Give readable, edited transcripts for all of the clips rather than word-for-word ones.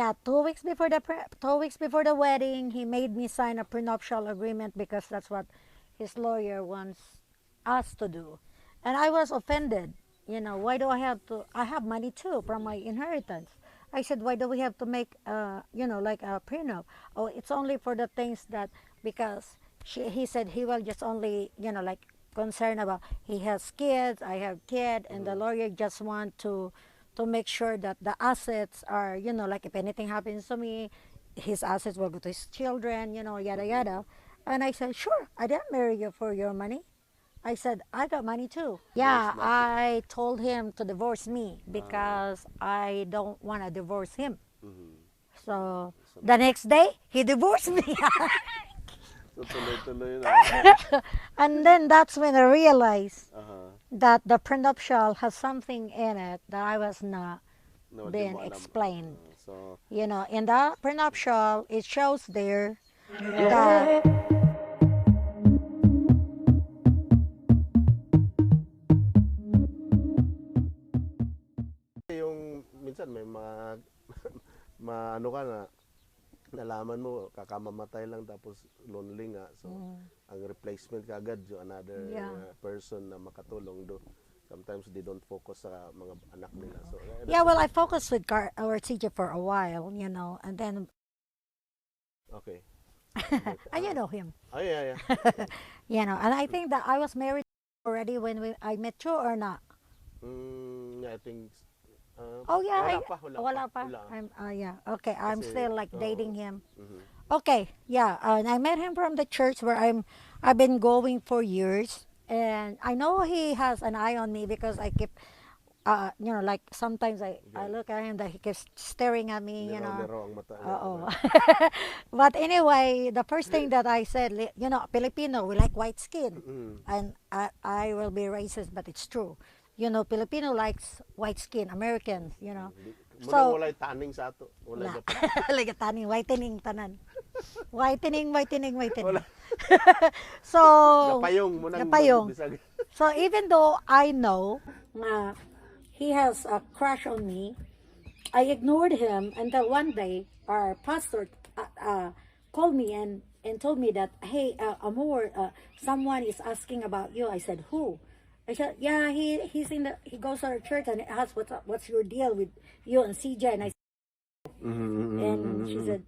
Yeah, 2 weeks before the 2 weeks before the wedding, he made me sign a prenuptial agreement because that's what his lawyer wants us to do. And I was offended. Why do I have to? I have money too from my inheritance. I said, why do we have to make, like a prenup? Oh, it's only for the things that, because he said he will just only, like concerned about he has kids, I have kid, and the lawyer just want to make sure that the assets are, like if anything happens to me, his assets will go to his children, yada yada. And I said, sure, I didn't marry you for your money. I said, I got money too. Yeah, I told him to divorce me because I don't want to divorce him. So the next day, he divorced me. So tuloy-tuloy na. And then that's when I realized that the prenuptial has something in it that I was not No, di being mo alam. explained. So, In the prenuptial, it shows there that yung minsan may maano ka na, nalaman mo, kakamamatay lang tapos lonely nga. So, ang replacement kagad yung another person na makatulong do. Sometimes they don't focus sa mga anak nila. So, yeah, well, I focused with our teacher for a while, and then okay. you know him, Oh, yeah. and I think that I was married already when I met you or not. I think, Oh yeah, wala pa. Yeah, okay. I'm Kasi, still like dating him. Mhm. Okay, yeah, and I met him from the church where I've been going for years, and I know he has an eye on me because I keep, like sometimes I look at him that he keeps staring at me, Liro ang mata niya. Oh. But anyway, the first thing that I said, Filipino, we like white skin, and I will be racist, but it's true. Filipino likes white skin, Americans, Muna So, walay taning sa ato. Wala na, dapat. like taning, whitening tanan. Whitening. So, Gapayong muna. Gapayong. So even though I know he has a crush on me, I ignored him until one day our pastor called me and told me that, hey, Amor, someone is asking about you. I said, who? I said, yeah, he goes to our church and asks what's your deal with you and CJ. And she said,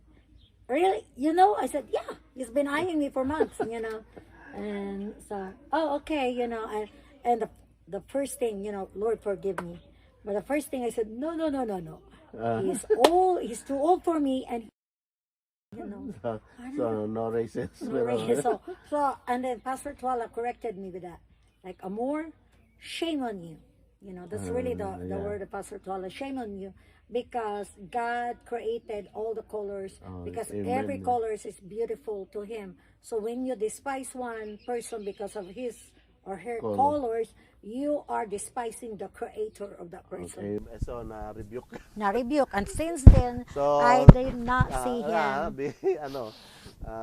really? I said, yeah, he's been eyeing me for months. And so, oh, okay, and the first thing, Lord forgive me. But the first thing I said, no. He's old, he's too old for me, and So, no racist. so and then Pastor Twala corrected me with that. Like, Amor, shame on you. That's really the word of Pastor Twala. Shame on you. Because God created all the colors. Because every color is beautiful to Him. So when you despise one person because of his or her colors, you are despising the creator of that person. Okay, so na-rebuke. Na-rebuke. And since then, So, I did not see him.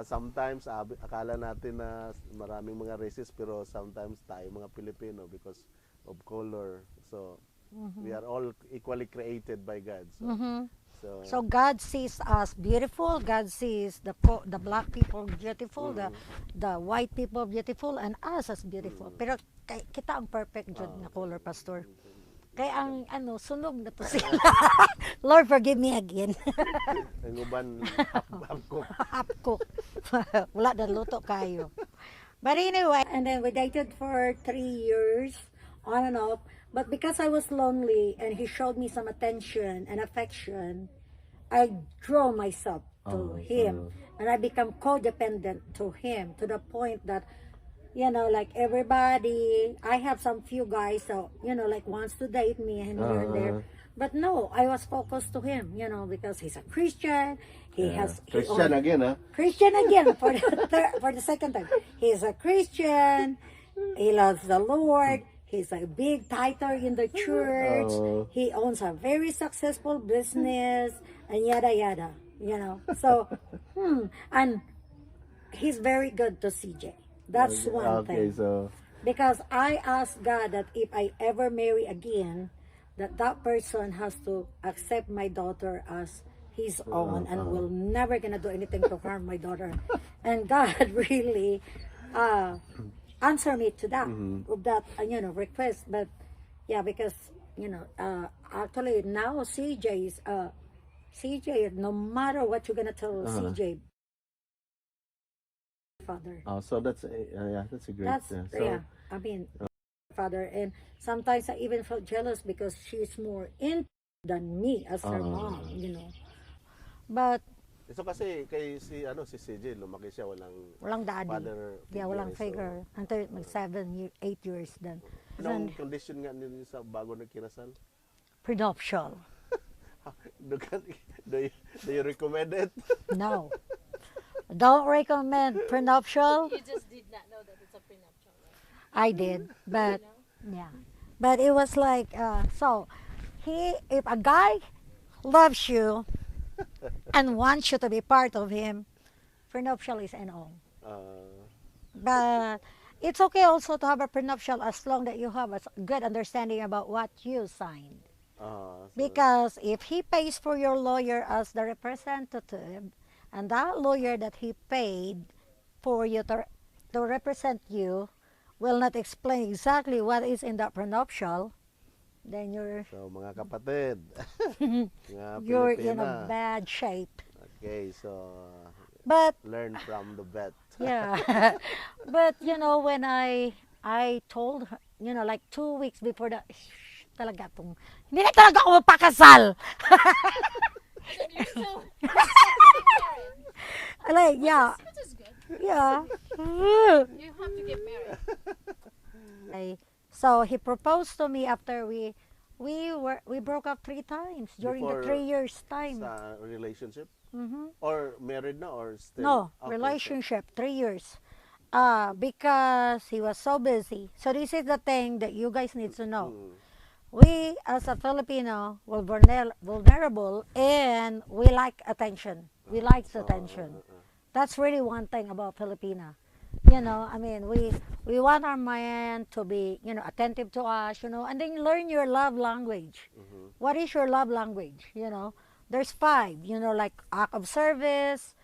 Sometimes akala natin na maraming mga racist pero sometimes tayo mga Pilipino because of color. So we are all equally created by God. So God sees us beautiful. God sees the black people beautiful, the white people beautiful, and us as beautiful. Pero kita ang perfect jud na color, pastor. Kaya ang sunog na to sila. Lord, forgive me again. Ang uban hapko. Hapko. Wala na luto kayo. But anyway, and then we dated for 3 years, on and off. But because I was lonely and he showed me some attention and affection, I draw myself to him. And I become codependent to him to the point that, like everybody, I have some few guys that, like wants to date me and here and there. But no, I was focused to him, because he's a Christian. He has Christian again, huh? Christian again for the second time. He's a Christian. He loves the Lord. He's a big tither in the church. He owns a very successful business, and yada yada. So, and he's very good to CJ. That's one thing. So Because I asked God that if I ever marry again, that person has to accept my daughter as his own and will never gonna do anything to harm my daughter. And God really answer me to that, of that request. But yeah, because actually now CJ, no matter what you're gonna tell CJ, father. Oh, so that's yeah, that's a great. That's So yeah. I mean, father, and sometimes I even felt jealous because she's more in than me as her mom. But so kasi kay si CJ lumaki siya walang daddy. father Yeah, figure, walang so figure. Until mag 8 years then. anong condition nga ninyo sa bago nagkinasal? Prenuptial. do, do, you, do you recommend it? No. Don't recommend prenuptial. You just did not know that it's a prenuptial, right? I did, but yeah. But it was like so if a guy loves you and wants you to be part of him, prenuptial is an all. But it's okay also to have a prenuptial as long that you have a good understanding about what you signed. So, Because if he pays for your lawyer as the representative, and that lawyer that he paid for you to represent you will not explain exactly what is in that prenuptial, then so mga kapatid, mga you're in Pilipina. a bad shape. Okay, so But learn from the vet. yeah, but when I told her, like 2 weeks before the talaga tong hindi na talaga ako magpakasal. And then you're still getting married. Like yeah, Which is good. yeah. You have to get married. So he proposed to me after we broke up 3 times during Before the 3 years time. Sa relationship? Mhm. Or married na or still? No, Okay, relationship 3 years. Because he was so busy. So this is the thing that you guys need to know. We as a Filipino were vulnerable and we like attention. We like attention. That's really one thing about Filipina. I mean, we want our man to be, attentive to us, and then learn your love language. What is your love language? There's 5, like act of service,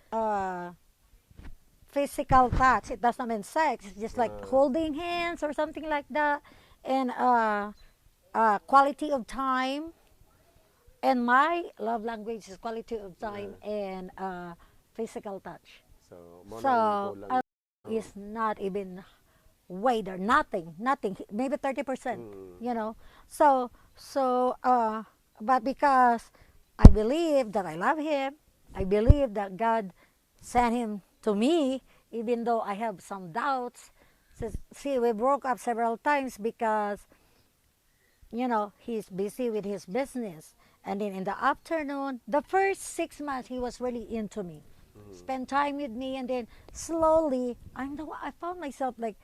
physical touch. It doesn't mean sex. It's just like holding hands or something like that. And quality of time. And my love language is quality of time and physical touch. So, So, is not even way there. Nothing. Maybe 30%. So, but because I believe that I love him, I believe that God sent him to me, even though I have some doubts. See, we broke up several times because, he's busy with his business. And then in the afternoon, the first 6 months, he was really into me. Spend time with me, and then slowly, I found myself like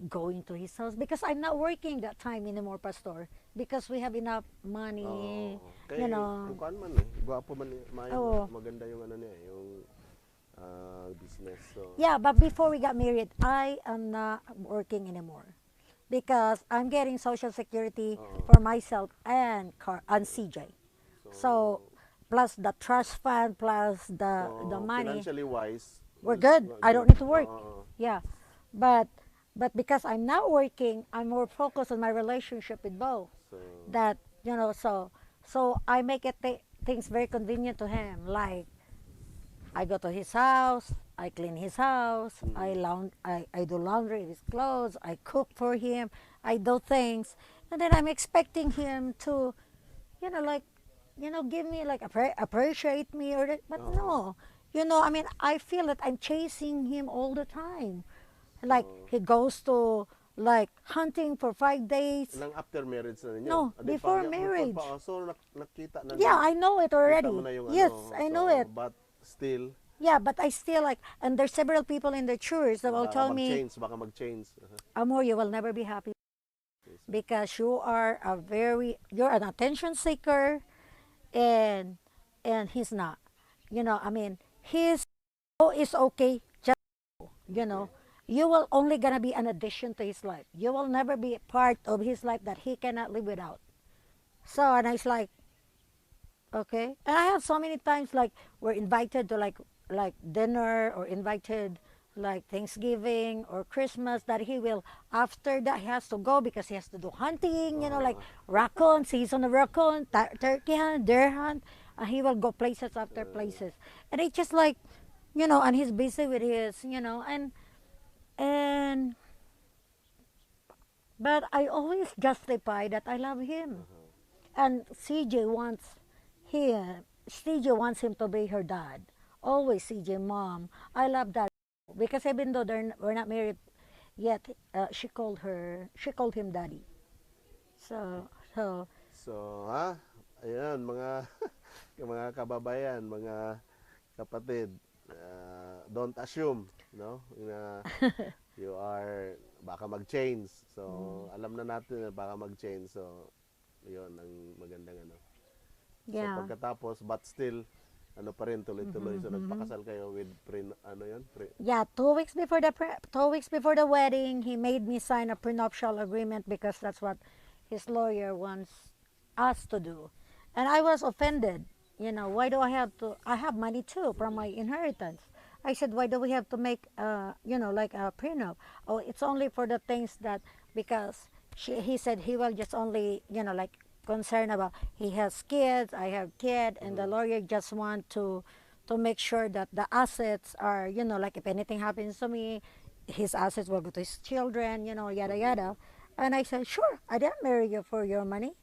going to his house because I'm not working that time anymore, Pastor, because we have enough money, Kuan man gwapo man maganda yung niya, yung business. So. Yeah, but before we got married, I am not working anymore because I'm getting Social Security for myself and CJ. So plus the trust fund, plus the money. Financially wise, We're good. I don't need to work. Yeah, but because I'm not working, I'm more focused on my relationship with Bo. So, That so I make it things very convenient to him. Like I go to his house, I clean his house, I do laundry, his clothes, I cook for him, I do things, and then I'm expecting him to, give me like appreciate me but no, I mean, I feel that I'm chasing him all the time. Like he goes to like hunting for 5 days. Nang after marriage na ninyo? No, before marriage. So nakita na Yeah, I know it already. Kita mo na yung Yes, I know it. But still, Yeah, but I still like, and there's several people in the church that will tell me, baka mag-change. Amor, you will never be happy because you're an attention seeker, and he's not. I mean, he's is okay, just you will only gonna be an addition to his life. You will never be a part of his life that he cannot live without. So, and I was like, Okay, and I have so many times like we're invited to like dinner or invited like Thanksgiving or Christmas that he will after that he has to go because he has to do hunting, like raccoon, season of raccoon, turkey hunt, deer hunt, and he will go places after places, and it's just like, and he's busy with his, and but I always justify that I love him. And CJ wants him to be her dad. Always CJ, mom. I love that because even though we're not married yet, she called him daddy. So So, ayan, mga, mga kababayan, mga kapatid, don't assume, no? Na you are, baka mag-change. So, alam na natin na baka mag-change. So, yun ang magandang ano. So, yeah, pagkatapos, but still, ano pa rin, tuloy-tuloy. So, nagpakasal kayo with, ano yun? yeah. 2 weeks before the wedding, he made me sign a prenuptial agreement because that's what his lawyer wants us to do, and I was offended. Why do I have to? I have money too from my inheritance. I said, why do we have to make, like a prenup? Oh, it's only for the things that because he said he will just only, like concerned about he has kids, I have kid, and the lawyer just want to make sure that the assets are, like if anything happens to me, his assets will go to his children, yada yada. And I said, sure, I didn't marry you for your money.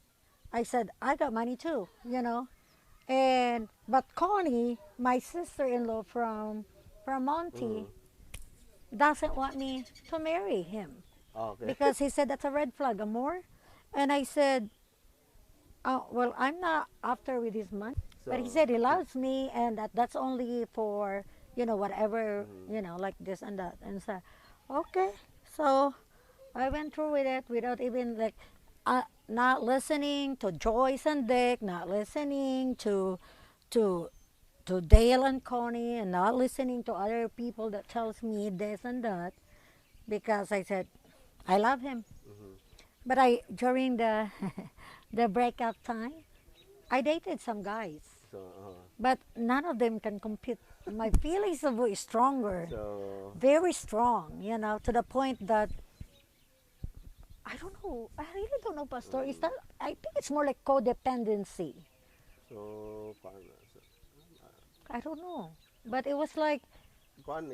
I said, I got money too. But Connie, my sister-in-law from Monty, doesn't want me to marry him Okay. because he said that's a red flag, amor. And I said, oh, well, I'm not after with his money. But he So, said he loves me and that's only for, whatever, like this and that. And so, okay. So I went through with it without even like, not listening to Joyce and Dick, not listening to to Dale and Connie, and not listening to other people that tells me this and that, because I said I love him. But I during the the breakup time, I dated some guys, so, but none of them can compete. My feelings are very stronger, so, very strong, to the point that I don't know. I really don't know, Pastor. Is that? I think it's more like codependency. paano? So, I don't know, but it was like, kuan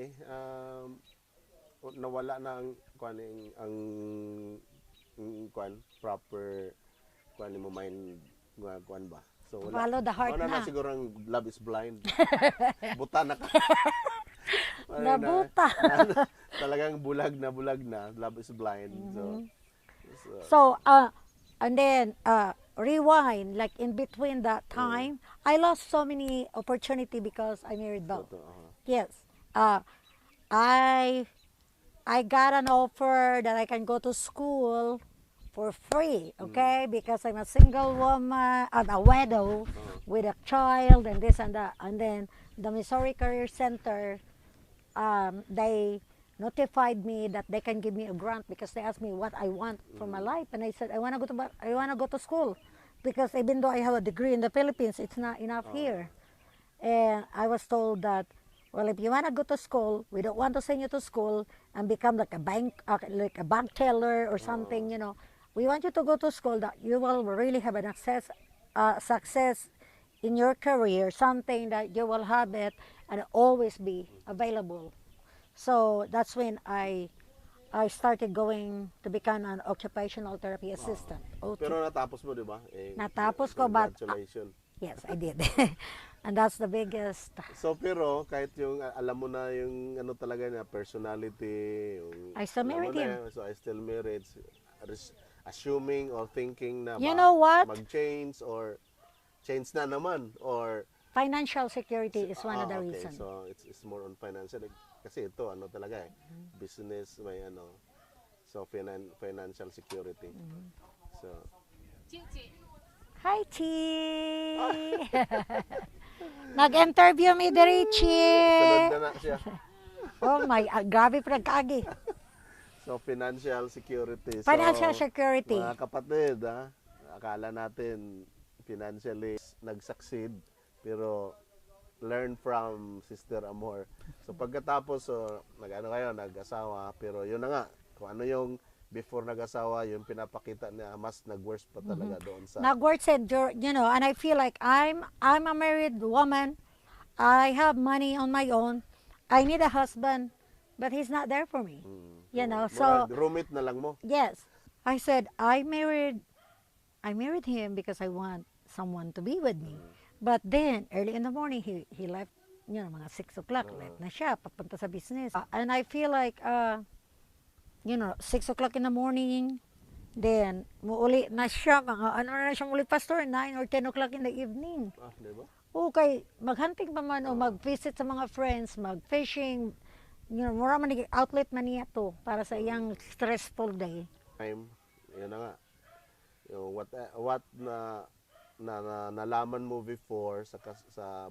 nawala na ang kuan ang kuan proper kuan mo mind nga kuan ba, so wala follow the heart na na. siguro ang love is blind. Buta na ka. Nabuta. Talagang bulag na love is blind. So, and then, rewind, like in between that time, I lost so many opportunity because I married Val. Yes. I I got an offer that I can go to school for free, okay? Because I'm a single woman, I'm a widow with a child and this and that. And then the Missouri Career Center, they notified me that they can give me a grant because they asked me what I want for my life, and I said I want to go to school because even though I have a degree in the Philippines, it's not enough here. And I was told that, well, if you want to go to school, we don't want to send you to school and become like a bank teller or something. We want you to go to school that you will really have an success in your career, something that you will have it and always be available. So that's when I started going to become an occupational therapy assistant. OT. Pero natapos mo, di ba? Natapos ko, but congratulations. yes, I did. And that's the biggest. So pero kahit yung alam mo na yung ano talaga na personality, yung I still alam mo married na him. yan, so I still married, assuming or thinking na You know what? mag-change or change na naman or Financial security is one of the okay. reasons. So it's more on financial kasi ito ano talaga business may ano, so financial security. So Chichi. Hi, Chi! Nag-interview mi diri, Chi! sunod na siya. Oh my, grabe pa nagkaagi. So financial security. Financial So, security. mga kapatid, akala natin financially nag-succeed, pero learn from Sister Amor. So pagkatapos, so nag-ano kayo, nag-asawa, pero yun na nga, kung ano yung before nag-asawa, yung pinapakita niya, mas nag-worse pa talaga doon sa... Nagword said, and I feel like I'm a married woman. I have money on my own. I need a husband, but he's not there for me. So roommate na lang mo. yes, I said I married him because I want someone to be with me. But then early in the morning he left, mga 6 o'clock, left na siya, papunta sa business. And I feel like 6 o'clock in the morning, then muuli na siya, mga ano na siya muli, pastor, 9 or 10 o'clock in the evening. Di ba? Okay, maghunting pa man o mag-visit sa mga friends, mag-fishing, mura man outlet man niya to para sa iyang stressful day. Time, yun na nga. Yung what nalaman mo before sa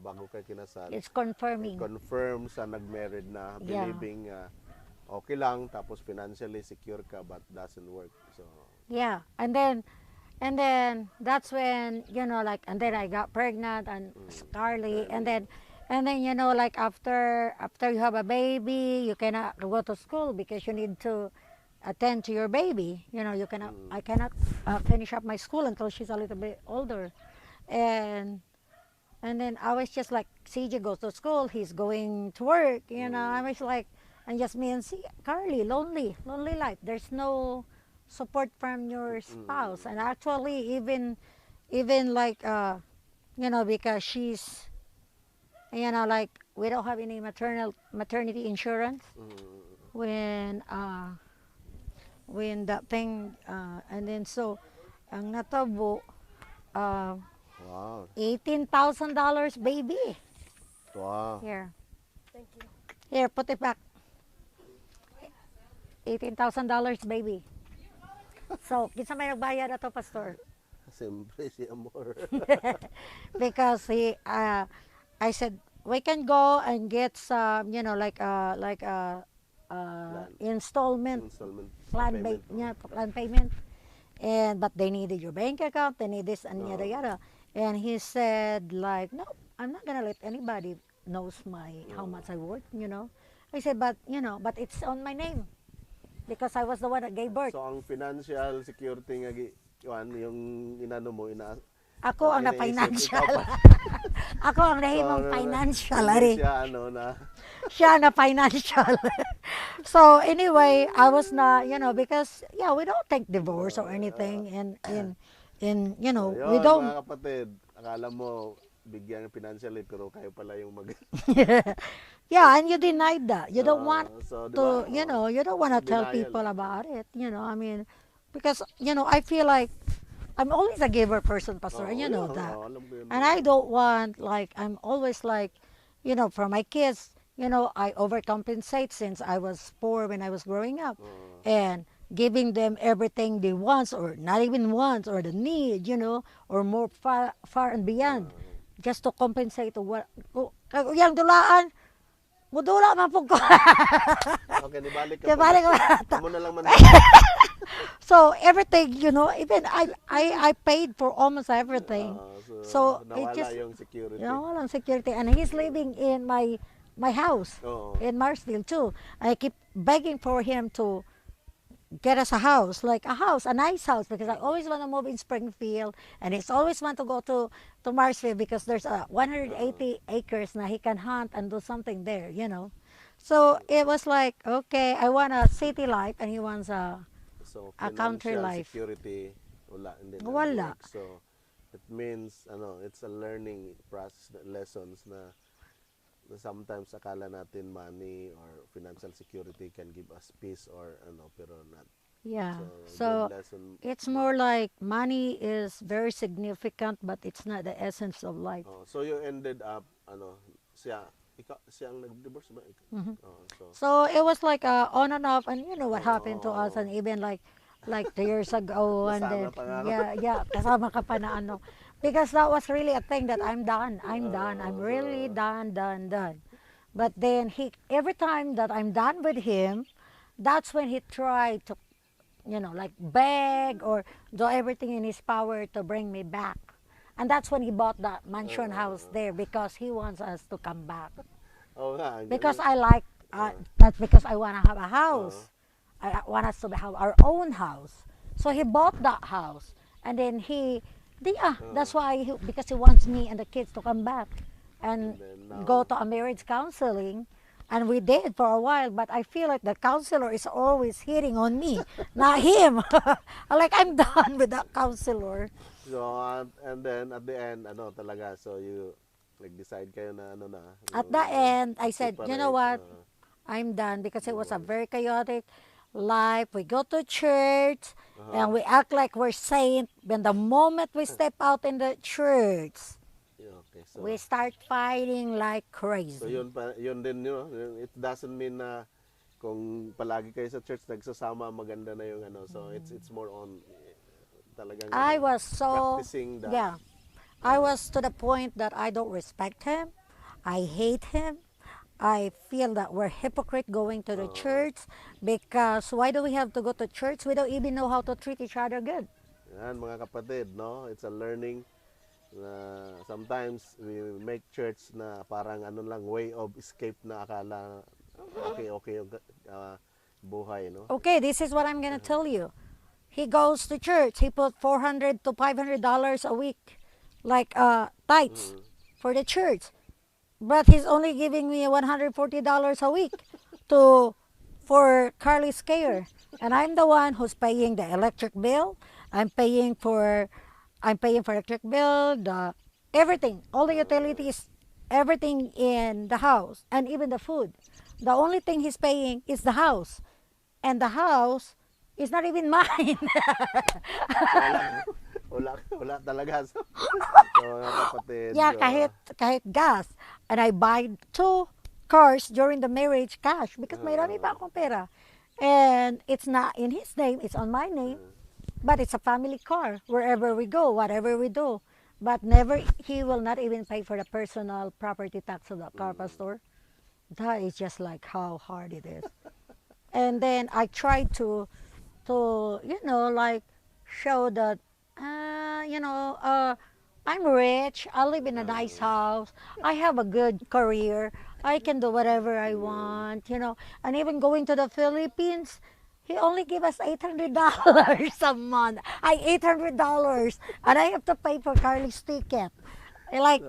bago kay kinasal, It's confirming. confirm sa nag-married na Yeah. believing okay lang, tapos financially secure ka but doesn't work. So Yeah, and then that's when and then I got pregnant and Scarly, and then like after you have a baby, you cannot go to school because you need to attend to your baby. You cannot. I cannot finish up my school until she's a little bit older, and then I was just like, CJ goes to school, he's going to work. I was like, and just me and Carly, lonely life. There's no support from your spouse, and actually even like because she's like we don't have any maternity insurance when that thing and then so ang natabo wow. $18,000 baby. Wow. Here, Thank you. here, put it back. $18,000 baby. So kinsa may nagbayad ato, pastor? Siyempre si Amor. Because I said we can go and get some installment plan payment. plan payment, but they needed your bank account, they need this and yada yada. And he said like, no, I'm not gonna let anybody knows how much I work. I said, but it's on my name because I was the one that gave birth. So ang financial security nga yung inano mo Ako ang iniisip, na-financial. ikaw pa. Ako ang nahimong financial. Hindi Ari. siya Siya na financial. So anyway, I was not, because we don't take divorce or anything, and So, we yun, don't. mga kapatid, akala mo bigyan financially pero kayo pala yung Yeah, and you denied that. You don't want so, to, diba? you don't want to tell Denial. people about it. I mean, because I feel like I'm always a giver person, pastor, and you know that. Alam ko yun. And I don't want, like, I'm always like, for my kids, I overcompensate since I was poor when I was growing up. And giving them everything they want, or not even want, or the need, or more far and beyond, just to compensate to what, yang dulaan, mudula man po ko. Okay, nibalik ka Nibalik pa. ka. Amo na lang man. So everything, even I paid for almost everything. So it nawala just, yung security. walang security. And he's living in my house Oo. in Marsville too. I keep begging for him to get us a house, a nice house, because I always want to move in Springfield, and he's always want to go to Marsville because there's 180 acres na he can hunt and do something there, So it was like, okay, I want a city life, and he wants a country financial life. security, wala. Hindi na Wala. work. So, it means, it's a learning process, lessons na sometimes akala natin money or financial security can give us peace or pero not. Yeah. So, So good lesson. it's more like money is very significant, but it's not the essence of life. So you ended up, siya ang nag-divorce ba? So, So it was like on and off, and you know what happened to us, and even like 2 years ago, and then Kasama pa nga, yeah, kasama ka pa na because that was really a thing that I'm done, I'm really done. But then every time that I'm done with him, that's when he tried to, like beg or do everything in his power to bring me back. And that's when he bought that mansion house there because he wants us to come back. Oo nga. Because I like, that's because I want to have a house. I want us to have our own house. So he bought that house. And then that's why, because he wants me and the kids to come back and then now- go to a marriage counseling. And we did for a while, but I feel like the counselor is always hitting on me, not him. Like, I'm done with that counselor. So, and then at the end, ano talaga, so you, like, decide kayo na, ano na. At yung, the end, I said, you know separate, what? I'm done because it was a very chaotic life. We go to church and we act like we're saint. When the moment we step out in the church, okay, so, we start fighting like so crazy. yun din, it doesn't mean na kung palagi kayo sa church nagsasama, maganda na yung ano. So, it's more on, talagang, I ano, was so, practicing that. yeah, I was to the point that I don't respect him. I hate him. I feel that we're hypocrite going to the church because why do we have to go to church? We don't even know how to treat each other good. Yan, mga kapatid, no? It's a learning na sometimes we make church na parang ano lang, way of escape na akala okay yung buhay, no? Okay, this is what I'm gonna tell you. He goes to church. He put $400 to $500 a week, like tithes for the church. But he's only giving me $140 a week for Carly's care. And I'm the one who's paying the electric bill. I'm paying for electric bill, everything, all the utilities, everything in the house, and even the food. The only thing he's paying is the house. And the house is not even mine. Wala talaga. So, mga kapatid. Yeah, kahit gas. And I buy 2 cars during the marriage cash because marami pa akong pera. And it's not in his name, it's on my name. But it's a family car wherever we go, whatever we do. But he will not even pay for the personal property tax of the car, Pastor. That is just like how hard it is. And then I tried to like show that, I'm rich. I live in a nice house. I have a good career. I can do whatever I want, And even going to the Philippines, he only give us $800 a month. $800, and I have to pay for Carly's ticket. Like,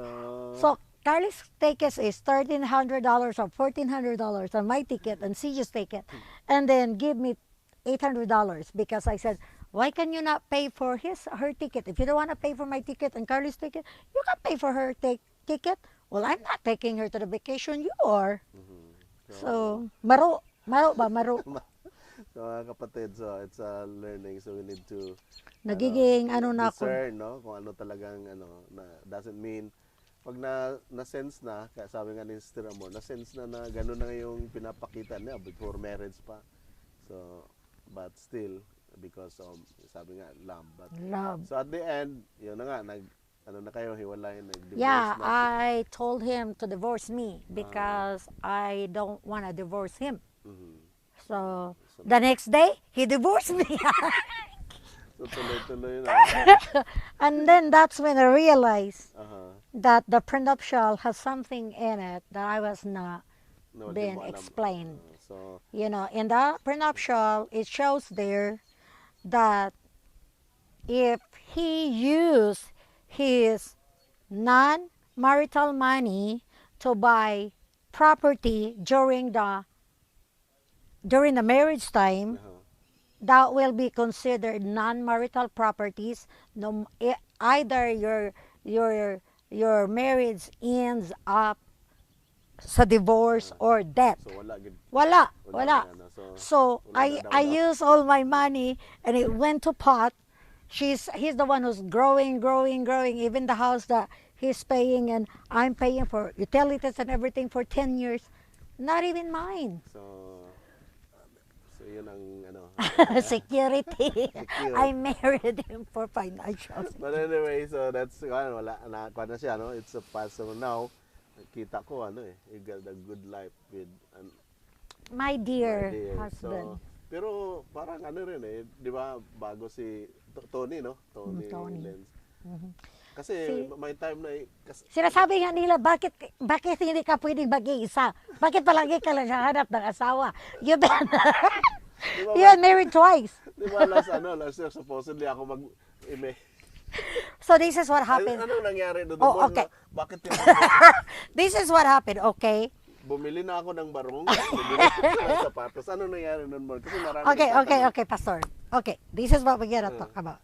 so Carly's ticket is $1,300 or $1,400 on my ticket and CJ's ticket, and then give me $800 because I said, why can you not pay for her ticket? If you don't want to pay for my ticket and Carly's ticket, you can pay for her ticket. Well, I'm not taking her to the vacation. You are. So, maro ba? So, mga kapatid, so it's a learning. So, we need to Nagiging na ako. discern, no? Kung ano talagang, doesn't mean, pag na-sense na, kaya sabi nga ni Sister Amor, na-sense na gano'n na yung pinapakita niya before marriage pa. So, but still, because of, sabi nga, love. Love. So, at the end, yun na nga, na kayo, hiwalay, nag-divorce Yeah, na. I told him to divorce me because I don't want to divorce him. So, the next day, he divorced me. So, tuloy-tuloy na. And then that's when I realized Uh-huh. that the prenuptial has something in it that I was not No, being di mo alam. explained. So, In the prenuptial, it shows there that if he used his non-marital money to buy property during the marriage time, that will be considered non-marital properties. No, either your marriage ends up sa divorce or death. so wala gid. Wala. Ano, So wala na daw I daw. use all my money and it went to pot. He's the one who's growing. Even the house that he's paying and I'm paying for utilities and everything for 10 years. Not even mine. So yun ang Security. I married him for financial. But anyway, so that's wala na na siya, no? It's a past. So now nakita ko you got a good life with My my dear dear. husband. So, pero parang rin di ba, bago si Tony, no? Tony Tony. Lenz. Kasi may time na Sinasabi nga nila, bakit hindi ka pwedeng mag-iisa? Bakit palagi ka lang hanap ng asawa? You've been, you're married twice. di ba last year supposedly ako mag-ime. So this is what happened. Anong nangyari doon? Oh, okay. Bakit This is what happened, okay? bumili na ako ng barong, bumili ng sapatos. Ano nangyari noon, Mark? Kasi marami Okay, Pastor. Okay, this is what we're gonna talk about.